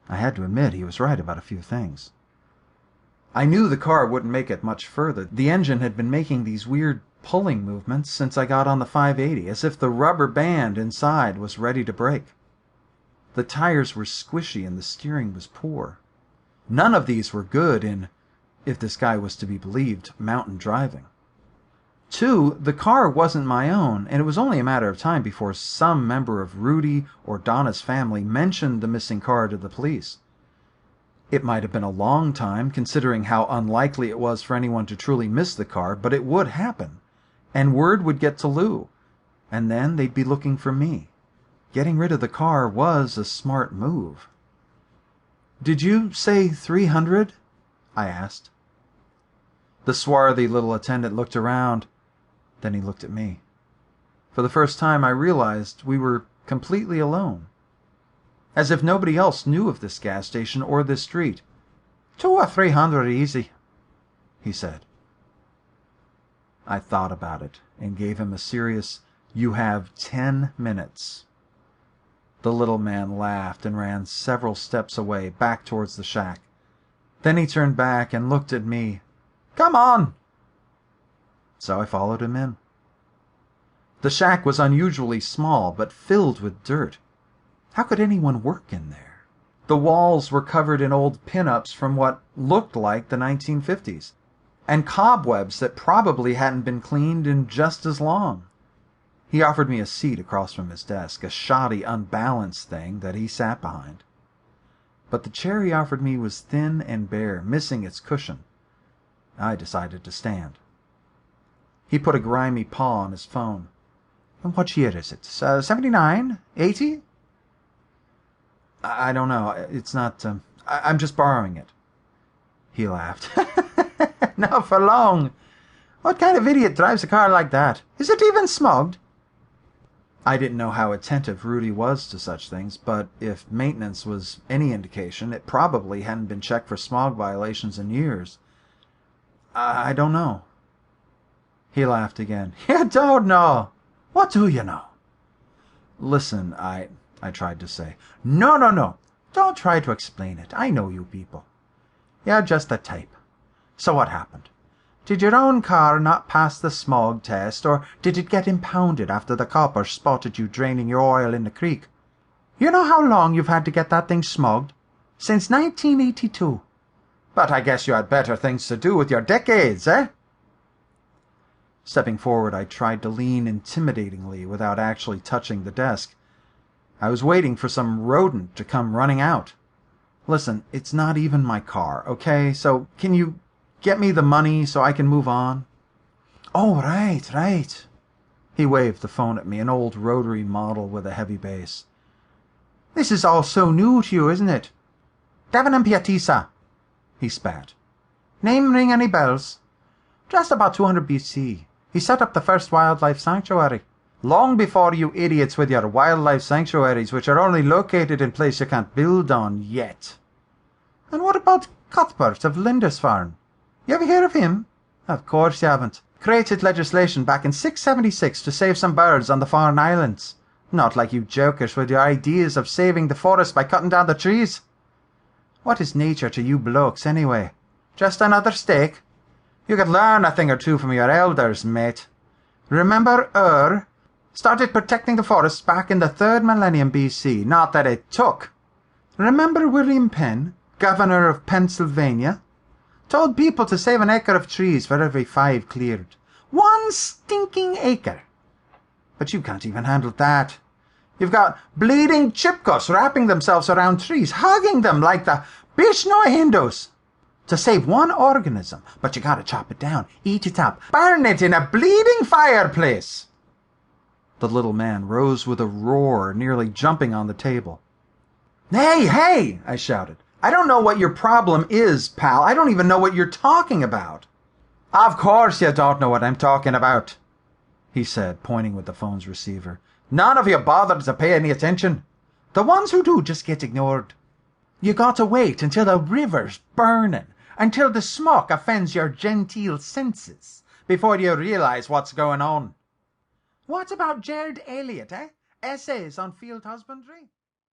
I had to admit he was right about a few things. I knew the car wouldn't make it much further. The engine had been making these weird pulling movements since I got on the 580, as if the rubber band inside was ready to break. The tires were squishy and the steering was poor. None of these were good in, if this guy was to be believed, mountain driving. 2, the car wasn't my own, and it was only a matter of time before some member of Rudy or Donna's family mentioned the missing car to the police. It might have been a long time, considering how unlikely it was for anyone to truly miss the car, but it would happen, and word would get to Lou, and then they'd be looking for me. Getting rid of the car was a smart move. "Did you say 300? I asked. The swarthy little attendant looked around. Then he looked at me. For the first time, I realized we were completely alone. As if nobody else knew of this gas station or this street. 200 or 300 easy, he said. I thought about it and gave him a serious, "You have 10 minutes. The little man laughed and ran several steps away, back towards the shack. Then he turned back and looked at me. "Come on!" So I followed him in. The shack was unusually small, but filled with dirt. How could anyone work in there? The walls were covered in old pin-ups from what looked like the 1950s, and cobwebs that probably hadn't been cleaned in just as long. He offered me a seat across from his desk, a shoddy, unbalanced thing that he sat behind. But the chair he offered me was thin and bare, missing its cushion. I decided to stand. He put a grimy paw on his phone. "What year is it? 79? 80? I don't know. It's not... I'm just borrowing it." He laughed. "Not for long. What kind of idiot drives a car like that? Is it even smugged?" I didn't know how attentive Rudy was to such things, but if maintenance was any indication, it probably hadn't been checked for smog violations in years. I don't know." He laughed again. "You don't know? What do you know?" "Listen, I tried to say. No. Don't try to explain it. I know you people. You're just the type. So what happened? Did your own car not pass the smog test, or did it get impounded after the coppers spotted you draining your oil in the creek? You know how long you've had to get that thing smogged? Since 1982. But I guess you had better things to do with your decades, eh?" Stepping forward, I tried to lean intimidatingly without actually touching the desk. I was waiting for some rodent to come running out. "Listen, it's not even my car, okay? So can you get me the money so I can move on?" "Oh, right. He waved the phone at me, an old rotary model with a heavy base. "This is all so new to you, isn't it? Devon and Piatisa." He spat. "Name ring any bells? Just about 200 BC. He set up the first wildlife sanctuary. Long before you idiots with your wildlife sanctuaries, which are only located in place you can't build on yet." "And what about Cuthbert of Lindisfarne? You ever hear of him?" "Of course you haven't. Created legislation back in 676 to save some birds on the foreign islands. Not like you jokers with your ideas of saving the forest by cutting down the trees. What is nature to you blokes, anyway? Just another steak? You could learn a thing or two from your elders, mate. Remember started protecting the forests back in the 3rd millennium BC. Not that it took. Remember William Penn, governor of Pennsylvania? Told people to save an acre of trees for every 5 cleared. 1 stinking acre. But you can't even handle that. You've got bleeding chipkus wrapping themselves around trees, hugging them like the Bishno Hindus. To save 1 organism, but you gotta chop it down, eat it up, burn it in a bleeding fireplace." The little man rose with a roar, nearly jumping on the table. Hey, I shouted. "I don't know what your problem is, pal. I don't even know what you're talking about." "Of course you don't know what I'm talking about," he said, pointing with the phone's receiver. "None of you bothered to pay any attention. The ones who do just get ignored. You got to wait until the river's burning, until the smoke offends your genteel senses, before you realize what's going on. What about Gerald Eliot, eh? Essays on field husbandry?"